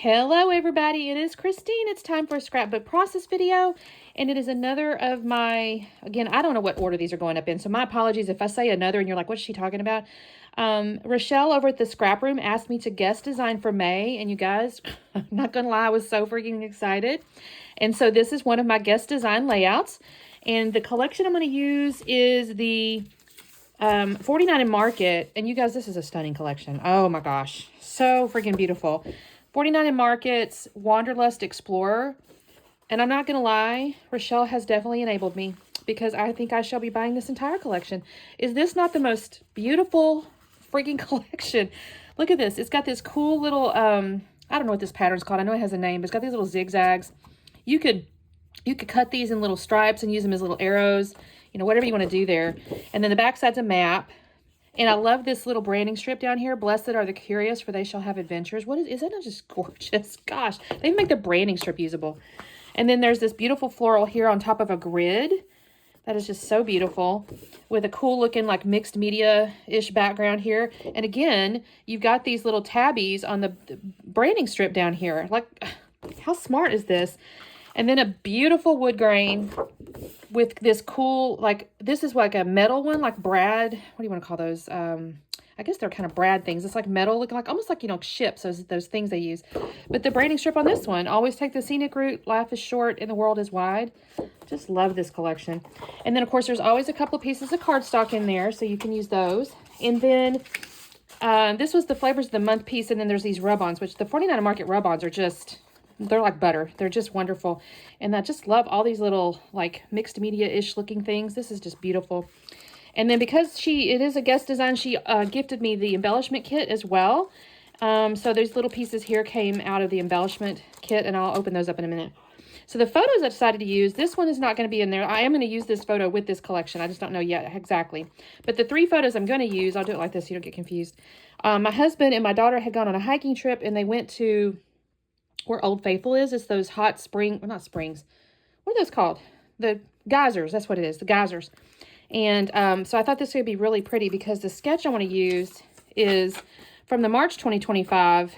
Hello everybody, it is Christine. It's time for a scrapbook process video, and it is another of my, again, I don't know what order these are going up in, so my apologies if I say another and you're like, what's she talking about? Rochelle over at the ScrapRoom asked me to guest design for May, and you guys, I'm not gonna lie, I was so freaking excited. And so this is one of my guest design layouts, and the collection I'm going to use is the 49 in Market, and you guys, this is a stunning collection. Oh my gosh, so freaking beautiful. 49 in Market's Wanderlust Explorer. And I'm not going to lie, Rochelle has definitely enabled me because I think I shall be buying this entire collection. Is this not the most beautiful freaking collection? Look at this. It's got this cool little, I don't know what this pattern's called. I know it has a name, but it's got these little zigzags. You could cut these in little stripes and use them as little arrows, you know, whatever you want to do there. And then the back side's a map. And I love this little branding strip down here. Blessed are the curious, for they shall have adventures. What is that not just gorgeous? Gosh, they make the branding strip usable. And then there's this beautiful floral here on top of a grid. That is just so beautiful with a cool looking like mixed media-ish background here. And again, you've got these little tabbies on the branding strip down here. Like, how smart is this? And then a beautiful wood grain with this cool, like, this is like a metal one, like brad, what do you want to call those? I guess they're kind of brad things. It's like metal, looking like, almost like, you know, ships, those things they use. But the branding strip on this one, always take the scenic route, life is short and the world is wide. Just love this collection. And then, of course, there's always a couple of pieces of cardstock in there, so you can use those. And then this was the Flavors of the Month piece, and then there's these rub-ons, which the 49 Market rub-ons are just... they're like butter. They're just wonderful. And I just love all these little like mixed media-ish looking things. This is just beautiful. And then because it is a guest design, she gifted me the embellishment kit as well. So those little pieces here came out of the embellishment kit, and I'll open those up in a minute. So the photos I decided to use, this one is not going to be in there. I am going to use this photo with this collection. I just don't know yet exactly. But the 3 photos I'm going to use, I'll do it like this so you don't get confused. My husband and my daughter had gone on a hiking trip, and they went to where Old Faithful is. It's those hot spring, well, not springs. What are those called? The geysers. That's what it is, the geysers. And so I thought this would be really pretty because the sketch I want to use is from the March 2025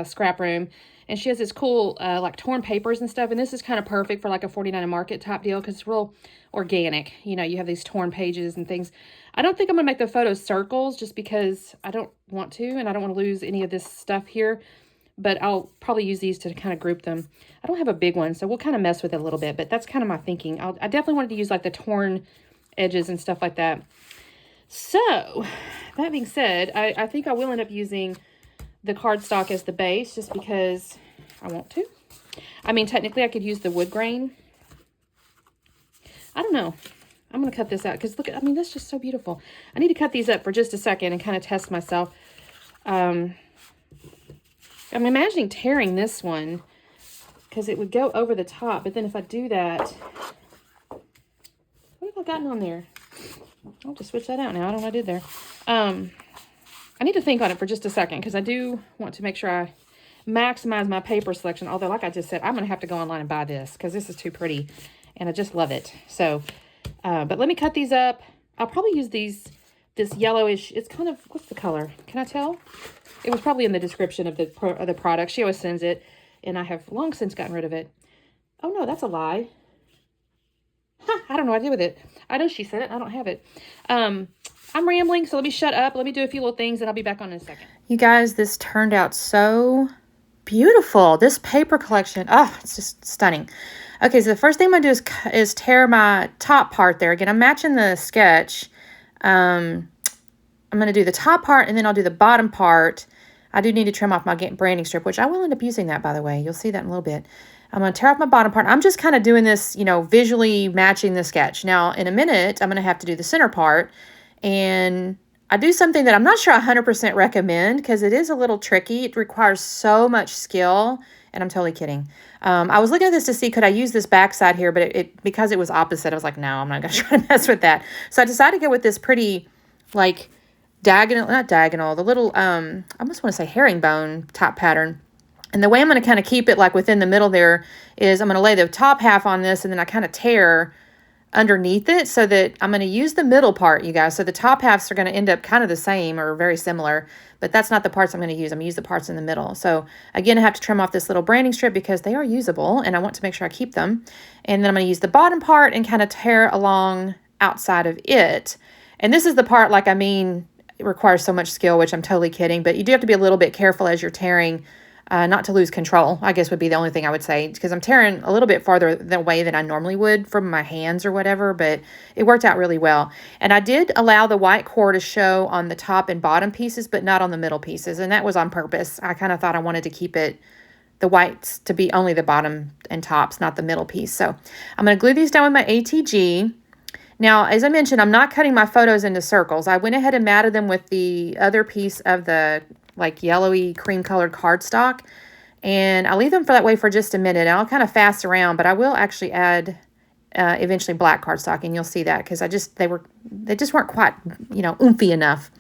scrap room. And she has this cool like torn papers and stuff. And this is kind of perfect for like a 49 Market type deal because it's real organic. You know, you have these torn pages and things. I don't think I'm going to make the photos circles just because I don't want to. And I don't want to lose any of this stuff here. But I'll probably use these to kind of group them. I don't have a big one, so we'll kind of mess with it a little bit. But that's kind of my thinking. I definitely wanted to use like the torn edges and stuff like that. So, that being said, I think I will end up using the cardstock as the base just because I want to. I mean, technically I could use the wood grain. I don't know. I'm going to cut this out because look, I mean, that's just so beautiful. I need to cut these up for just a second and kind of test myself. I'm imagining tearing this one because it would go over the top. But then if I do that, what have I gotten on there? I'll just switch that out now. I don't know what I did there. I need to think on it for just a second because I do want to make sure I maximize my paper selection. Although, like I just said, I'm going to have to go online and buy this because this is too pretty. And I just love it. So, but let me cut these up. I'll probably use this yellowish, it's kind of, what's the color? Can I tell? It was probably in the description of the product. She always sends it, and I have long since gotten rid of it. Oh, no, that's a lie. I don't know what I did with it. I know she sent it. I don't have it. I'm rambling, so let me shut up. Let me do a few little things, and I'll be back on in a second. You guys, this turned out so beautiful. This paper collection, oh, it's just stunning. Okay, so the first thing I'm going to do is tear my top part there. Again, I'm matching the sketch. I'm going to do the top part, and then I'll do the bottom part. I do need to trim off my branding strip, which I will end up using that, by the way. You'll see that in a little bit. I'm going to tear off my bottom part. I'm just kind of doing this, you know, visually matching the sketch. Now, in a minute, I'm going to have to do the center part. And I do something that I'm not sure I 100% recommend because it is a little tricky. It requires so much skill. And I'm totally kidding. I was looking at this to see, could I use this backside here? But because it was opposite, I was like, no, I'm not going to try to mess with that. So I decided to go with this pretty, like, diagonal, not diagonal, the little, I almost want to say herringbone top pattern. And the way I'm going to kind of keep it like within the middle there is I'm going to lay the top half on this, and then I kind of tear underneath it so that I'm going to use the middle part, you guys. So the top halves are going to end up kind of the same or very similar, but that's not the parts I'm going to use. I'm going to use the parts in the middle. So again, I have to trim off this little branding strip because they are usable and I want to make sure I keep them. And then I'm going to use the bottom part and kind of tear along outside of it. And this is the part, like, I mean, it requires so much skill, which I'm totally kidding, but you do have to be a little bit careful as you're tearing, not to lose control, I guess would be the only thing I would say, because I'm tearing a little bit farther the way than I normally would from my hands or whatever, but it worked out really well. And I did allow the white core to show on the top and bottom pieces, but not on the middle pieces, and that was on purpose. I kind of thought I wanted to keep the whites to be only the bottom and tops, not the middle piece. So I'm going to glue these down with my ATG. Now, as I mentioned, I'm not cutting my photos into circles. I went ahead and matted them with the other piece of the like yellowy cream colored cardstock, and I'll leave them for that way for just a minute, and I'll kind of fast around, but I will actually add eventually black cardstock, and you'll see that because they just weren't quite, oomphy enough.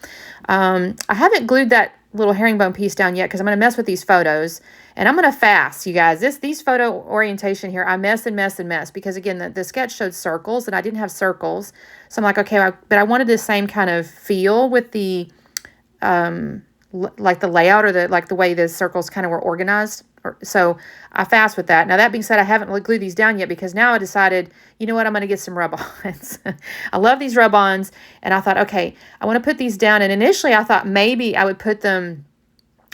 I haven't glued that little herringbone piece down yet because I'm going to mess with these photos, and I'm going to fast, you guys. These photo orientation here, I mess because again, the sketch showed circles and I didn't have circles. So I'm like, okay, but I wanted the same kind of feel with the, like the layout or the way the circles kind of were organized. So I fast with that. Now, that being said, I haven't glued these down yet because now I decided, you know what, I'm going to get some rub-ons. I love these rub-ons, and I thought, okay, I want to put these down. And initially I thought maybe I would put them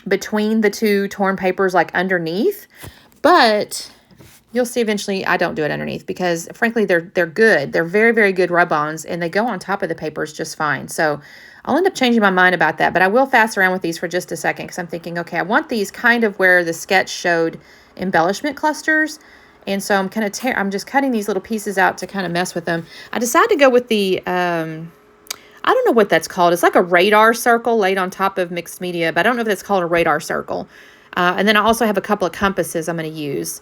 between the two torn papers, like underneath, but you'll see eventually I don't do it underneath because frankly, they're good. They're very, very good rub-ons, and they go on top of the papers just fine. So I'll end up changing my mind about that, but I will fast around with these for just a second because I'm thinking, okay, I want these kind of where the sketch showed embellishment clusters. And so I'm just cutting these little pieces out to kind of mess with them. I decided to go with the, I don't know what that's called. It's like a radar circle laid on top of mixed media, but I don't know if that's called a radar circle. And then I also have a couple of compasses I'm going to use.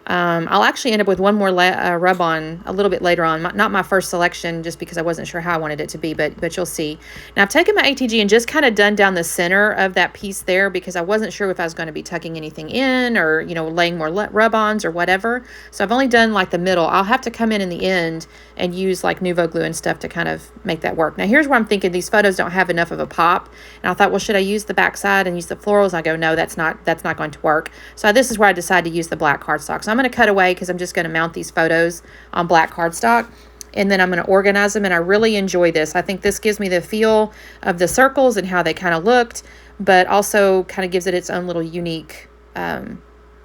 I'll actually end up with one more rub-on a little bit later on. Not my first selection, just because I wasn't sure how I wanted it to be, but you'll see. Now, I've taken my ATG and just kind of done down the center of that piece there because I wasn't sure if I was going to be tucking anything in or, laying more rub-ons or whatever. So I've only done like the middle. I'll have to come in the end and use like Nuvo glue and stuff to kind of make that work. Now, here's where I'm thinking these photos don't have enough of a pop. And I thought, well, should I use the backside and use the florals? I go, no, that's not going to work. So this is where I decided to use the black cardstock. So I'm going to cut away because I'm just going to mount these photos on black cardstock, and then I'm going to organize them, and I really enjoy this. I think this gives me the feel of the circles and how they kind of looked, but also kind of gives it its own little unique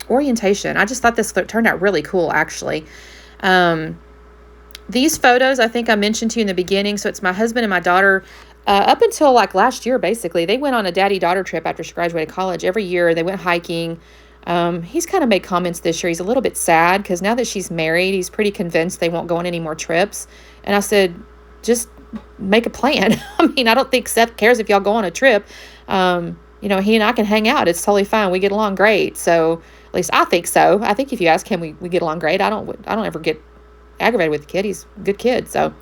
orientation. I just thought this turned out really cool, actually. These photos, I think I mentioned to you in the beginning, so it's my husband and my daughter. Up until like last year, basically, they went on a daddy-daughter trip after she graduated college. Every year they went hiking. He's kind of made comments this year. He's a little bit sad because now that she's married, he's pretty convinced they won't go on any more trips. And I said, just make a plan. I mean, I don't think Seth cares if y'all go on a trip. He and I can hang out. It's totally fine. We get along great. So at least I think so. I think if you ask him, we get along great. I don't ever get aggravated with the kid. He's a good kid. So,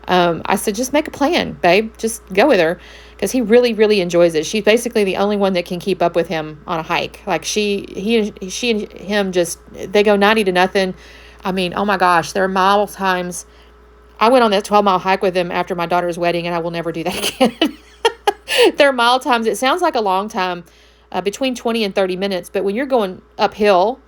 I said, just make a plan, babe. Just go with her. Because he really, really enjoys it. She's basically the only one that can keep up with him on a hike. Like she and him they go 90-0. I mean, oh my gosh, there are mile times. I went on that 12-mile hike with him after my daughter's wedding, and I will never do that again. There are mile times. It sounds like a long time, between 20 and 30 minutes. But when you're going uphill,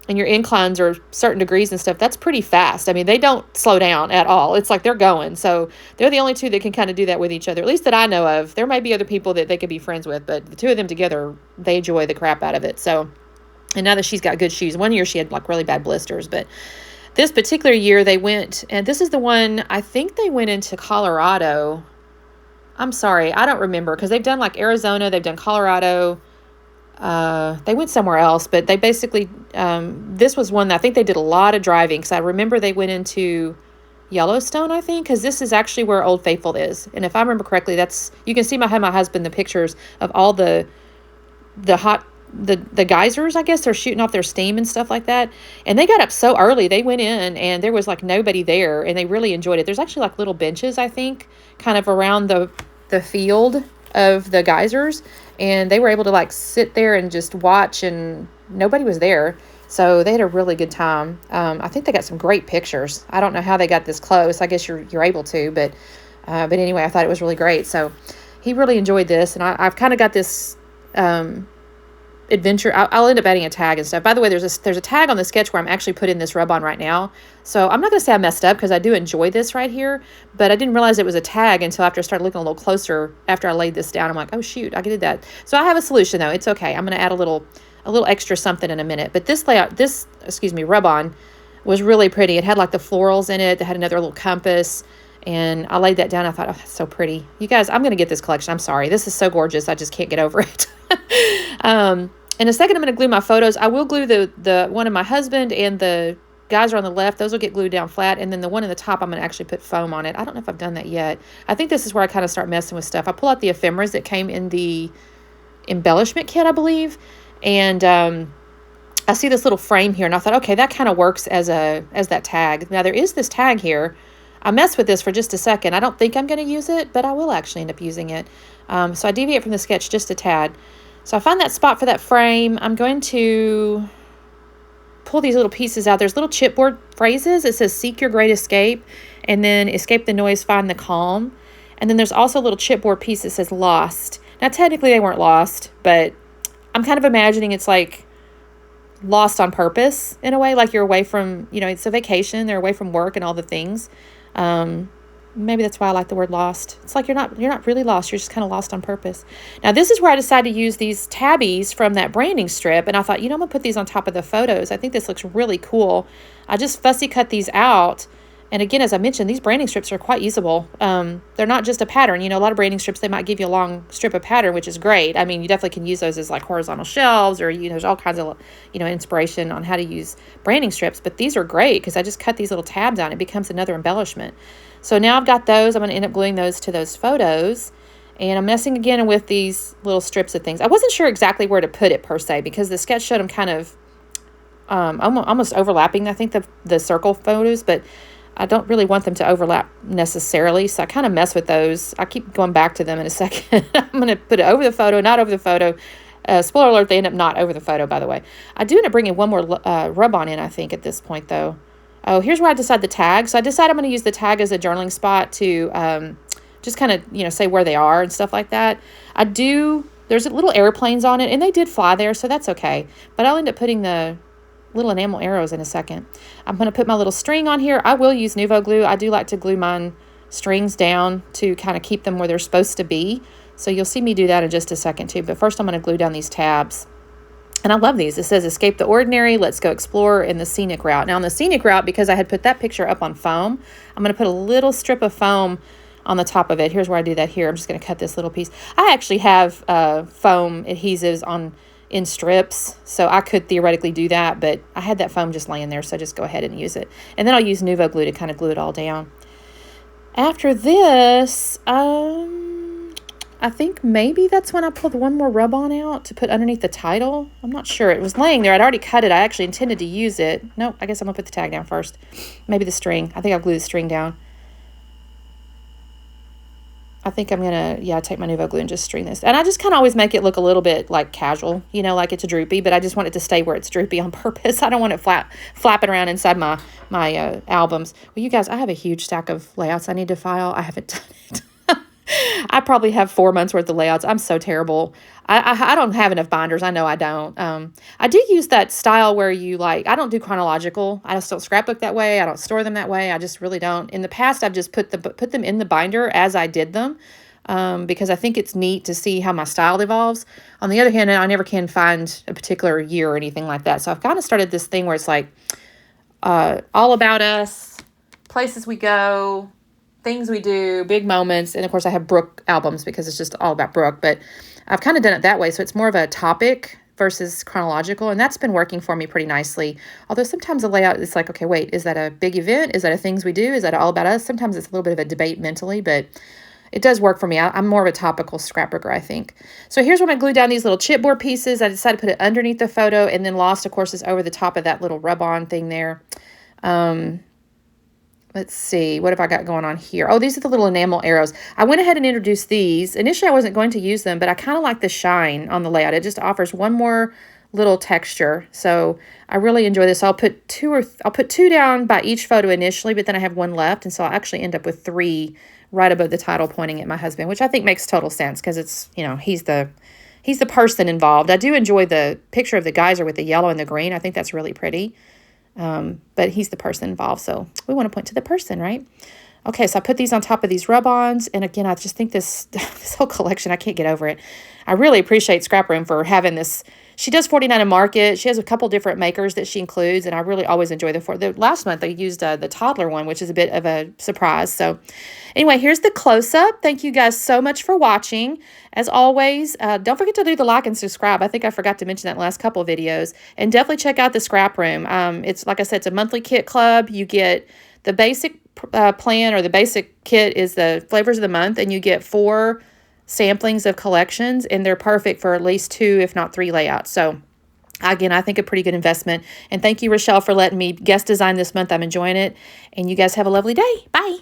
and your inclines are certain degrees and stuff, that's pretty fast. I mean, they don't slow down at all. It's like they're going. So they're the only two that can kind of do that with each other, at least that I know of. There may be other people that they could be friends with, but the two of them together, they enjoy the crap out of it. So, and now that she's got good shoes, one year she had like really bad blisters, but this particular year they went, and this is the one, I think they went into Colorado. I'm sorry, I don't remember, because they've done like Arizona, they've done Colorado. They went somewhere else, but they basically, this was one that I think they did a lot of driving, because I remember they went into Yellowstone, I think, because this is actually where Old Faithful is. And if I remember correctly, you can see my husband the pictures of all the geysers, I guess. They're shooting off their steam and stuff like that. And they got up so early. They went in and there was like nobody there, and they really enjoyed it. There's actually like little benches, I think, kind of around the field of the geysers. And they were able to like sit there and just watch, and nobody was there. So they had a really good time. I think they got some great pictures. I don't know how they got this close. I guess you're able to, but anyway, I thought it was really great. So he really enjoyed this, and I've kind of got this adventure. I'll end up adding a tag and stuff. By the way, there's a tag on the sketch where I'm actually putting this rub on right now. So I'm not going to say I messed up because I do enjoy this right here, but I didn't realize it was a tag until after I started looking a little closer after I laid this down. I'm like, oh shoot, I did that. So I have a solution though. It's okay. I'm going to add a little extra something in a minute. But this layout, rub on was really pretty. It had like the florals in it. It had another little compass. And I laid that down. I thought, oh, that's so pretty. You guys, I'm going to get this collection. I'm sorry. This is so gorgeous. I just can't get over it. In a second, I'm going to glue my photos. I will glue the one of my husband and the guys are on the left. Those will get glued down flat. And then the one in the top, I'm going to actually put foam on it. I don't know if I've done that yet. I think this is where I kind of start messing with stuff. I pull out the ephemeras that came in the embellishment kit, I believe. And I see this little frame here. And I thought, okay, that kind of works as that tag. Now, there is this tag here. I messed with this for just a second. I don't think I'm going to use it, but I will actually end up using it. So I deviate from the sketch just a tad. So I find that spot for that frame. I'm going to pull these little pieces out. There's little chipboard phrases. It says, seek your great escape, and then escape the noise, find the calm. And then there's also a little chipboard piece that says lost. Now, technically they weren't lost, but I'm kind of imagining it's like lost on purpose in a way, like you're away from, it's a vacation. They're away from work and all the things. Maybe that's why I like the word lost. It's like you're not really lost. You're just kind of lost on purpose. Now, this is where I decided to use these tabbies from that branding strip. And I thought, I'm going to put these on top of the photos. I think this looks really cool. I just fussy cut these out. And again, as I mentioned, these branding strips are quite usable. They're not just a pattern. A lot of branding strips, they might give you a long strip of pattern, which is great. I mean, you definitely can use those as like horizontal shelves or, there's all kinds of, inspiration on how to use branding strips. But these are great because I just cut these little tabs on. It becomes another embellishment. So now I've got those. I'm going to end up gluing those to those photos. And I'm messing again with these little strips of things. I wasn't sure exactly where to put it per se because the sketch showed them kind of almost overlapping, I think, the circle photos. But I don't really want them to overlap necessarily, so I kind of mess with those. I keep going back to them in a second. I'm going to put it over the photo, not over the photo. Spoiler alert, they end up not over the photo, by the way. I do end up bringing one more rub-on in, I think, at this point, though. Oh, here's where I decide the tag. So I decided I'm going to use the tag as a journaling spot to just kind of, say where they are and stuff like that. There's little airplanes on it, and they did fly there, so that's okay. But I'll end up putting the little enamel arrows in a second. I'm going to put my little string on here. I will use Nuvo glue. I do like to glue mine strings down to kind of keep them where they're supposed to be. So you'll see me do that in just a second too. But first I'm going to glue down these tabs. And I love these. It says, escape the ordinary, let's go explore in the scenic route. Now on the scenic route, because I had put that picture up on foam, I'm going to put a little strip of foam on the top of it. Here's where I do that here. I'm just going to cut this little piece. I actually have foam adhesives in strips, so I could theoretically do that, but I had that foam just laying there, so I just go ahead and use it. And then I'll use Nuvo glue to kind of glue it all down. After this, I think maybe that's when I pulled one more rub-on out to put underneath the title. I'm not sure. It was laying there. I'd already cut it. I actually intended to use it. Nope, I guess I'm going to put the tag down first. Maybe the string. I think I'll glue the string down. I think I'm going to, take my Nuvo glue and just string this. And I just kind of always make it look a little bit like casual, like it's a droopy, but I just want it to stay where it's droopy on purpose. I don't want it flapping around inside my albums. Well, you guys, I have a huge stack of layouts I need to file. I haven't done it. I probably have 4 months worth of layouts. I'm so terrible. I don't have enough binders. I know I don't. I do use that style where I don't do chronological. I just don't scrapbook that way. I don't store them that way. I just really don't. In the past, I've just put them in the binder as I did them because I think it's neat to see how my style evolves. On the other hand, I never can find a particular year or anything like that. So I've kind of started this thing where it's like all about us, places we go, things we do, big moments. And of course I have Brooke albums because it's just all about Brooke, but I've kind of done it that way. So it's more of a topic versus chronological. And that's been working for me pretty nicely. Although sometimes the layout is like, okay, wait, is that a big event? Is that a things we do? Is that all about us? Sometimes it's a little bit of a debate mentally, but it does work for me. I'm more of a topical scrapbooker, I think. So here's when I glue down these little chipboard pieces. I decided to put it underneath the photo, and then Lost, of course, is over the top of that little rub-on thing there. Let's see, what have I got going on here? Oh, these are the little enamel arrows. I went ahead and introduced these. Initially, I wasn't going to use them, but I kind of like the shine on the layout. It just offers one more little texture. So I really enjoy this. I'll put two down by each photo initially, but then I have one left. And so I'll actually end up with 3 right above the title pointing at my husband, which I think makes total sense because it's, you know, he's the person involved. I do enjoy the picture of the geyser with the yellow and the green. I think that's really pretty. But he's the person involved. So we want to point to the person, right? Okay, so I put these on top of these rub-ons. And again, I just think this whole collection, I can't get over it. I really appreciate ScrapRoom for having this. She does 49 in Market. She has a couple different makers that she includes, and I really always enjoy the last month they used the toddler one, which is a bit of a surprise. So anyway, here's the close-up. Thank you guys so much for watching. As always, don't forget to do the like and subscribe. I think I forgot to mention that in the last couple of videos. And definitely check out the ScrapRoom. It's, like I said, it's a monthly kit club. You get the basic plan, or the basic kit is the flavors of the month, and you get 4 samplings of collections, and they're perfect for at least 2, if not 3 layouts. So again, I think a pretty good investment. And thank you, Rochelle, for letting me guest design this month. I'm enjoying it. And you guys have a lovely day. Bye.